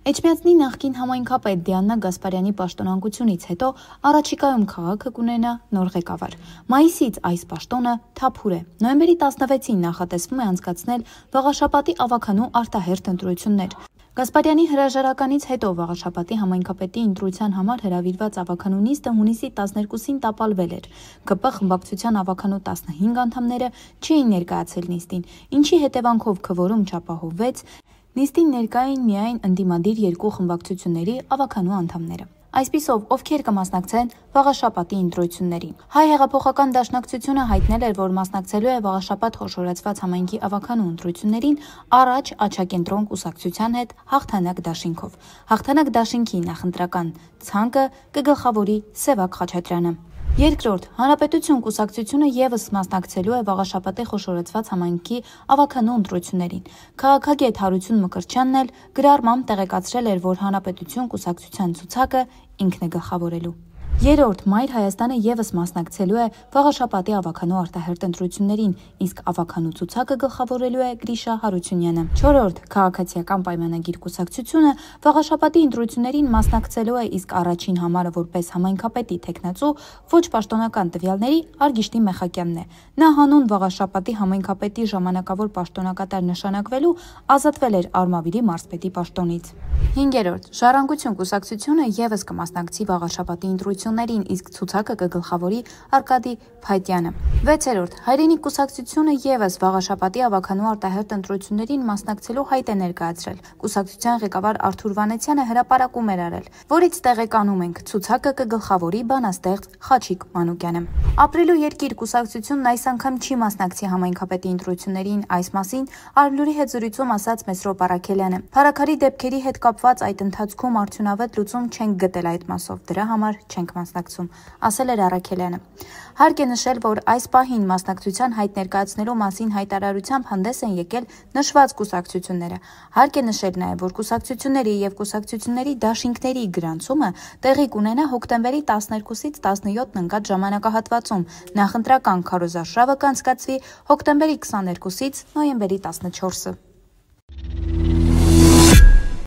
Էջմիածնի նախկին համայնքապետ Դիանա Գասպարյանի պաշտոնանկությունից հետո առաջիկայում քաղաքը կունենա նոր ղեկավար։ Մայիսից այս պաշտոնը թափուր է։ Նոյեմբերի 16-ին նախատեսվում է անցկացնել Վաղաշապատի ավագանու արտահերթ ընտրություններ։ Գասպարյանի հրաժարականից հետո Վաղաշապատի համայնքապետի ընտրության համար հրավիրված ավագանու նիստը հունիսի 12-ին տապալվել էր։ ԿՊ խմբակցության ավագանու 15 անդամները չէին ներկայացել նիստին, ինչի հետևանքով քվորում չապահովվեց։ Նիստին ներկա էին միայն ընդդիմադիր երկու խմբակցությունների ավագանու անդամները։ Այսպիսով, ովքեր կմասնակցեն Վաղաշապատի ընտրություններին։ Հայ հեղափոխական դաշնակցությունը հայտնել էր, որ մասնակցելու է Վաղաշապատ խոշորացված համայնքի ավագանու ընտրություններին առաջ Աչակենտրոն կուսակցության հետ հաղթանակ դաշինքով։ Հաղթանակ դաշինքի նախընտրական ցանկը կգլխավորի Սևակ Խաչատրյանը։ Երկրորդ, Հանրապետություն կուսակցությունը ևս մասնակցելու է Վաղաշապատի խոշորացված համայնքի ավագանու ընտրություններին։ Քաղաքագետ Հարություն Մկրտչյանն էլ գրառմամբ տեղեկացրել էր, որ Հանրապետություն կուսակցության ցուցակը ինքն է գլխավորելու։ Երրորդ, Մայր Հայաստանը ևս մասնակցելու է Վաղաշապատի ավագանու արտահերթ ընտրություններին, իսկ ավագանու ցուցակը գլխավորելու է Գրիշա Հարությունյանը։ Չորրորդ, Քաղաքացիական պայմանագիր կուսակցությունը Վաղաշապատի ընտրություններին մասնակցելու է, իսկ առաջին համարը որպես համայնքապետի թեկնածու ոչ պաշտոնական տվյալների Արգիշտի Մեխակյանն է։ Նա հանուն Վաղաշապատի համայնքապետի ժամանակավոր պաշտոնակատար նշանակվելու ազատվել էր Արմավիրի մարզպետի պաշտոնից։ Հինգերորդ, Ժառանգություն կուսակցությունը ևս կմասնակցի Վաղաշապատի ընտրություններին, իսկ ցուցակը կգլխավորի Արկադի Փայտյանը։ Վեցերորդ, Հայրենիք կուսակցությունը ևս Վաղաշապատի ավագանու արտահերթ ընտրություններին մասնակցելու հայտ է ներկայացրել։ Կուսակցության ղեկավար Արթուր Վանեցյանը հրապարակում էր արել, որից տեղեկանում ենք, ցուցակը կգլխավորի բանաստեղծ Խաչիկ Մանուկյանը։ Ապրելու երկիր կուսակցությունն այս անգամ չի մասնակցի համայնքապետի ընտրություններին, այս մասին Արմլուրի հետ զրույցում ասաց Մեսրոպ Առաքելյանը։ Փառաքարի դեպքերի հետ կապված այդ ընթացքում արդյունավետ լուծում չենք գտել այդ մասով, դրա համար չենք մասնակցում, ասել էր Առաքելյանը։ Հարկ է նշել, որ այս պահին մասնակցության հայտ ներկայացնելու մասին հայտարարությամբ հանդես են եկել նշված կուսակցությունները։ Հարկ է նշել նաև, որ կուսակցությունների եւ կուսակցությունների դաշինքների գրանցումը տեղի կունենա հոկտեմբերի 12-ից 17-ն ընկած ժամանակահատվածում, նախընտրական քարոզարշավը կանցկացվի հոկտեմբերի 22-ից նոյեմբերի 14-ը։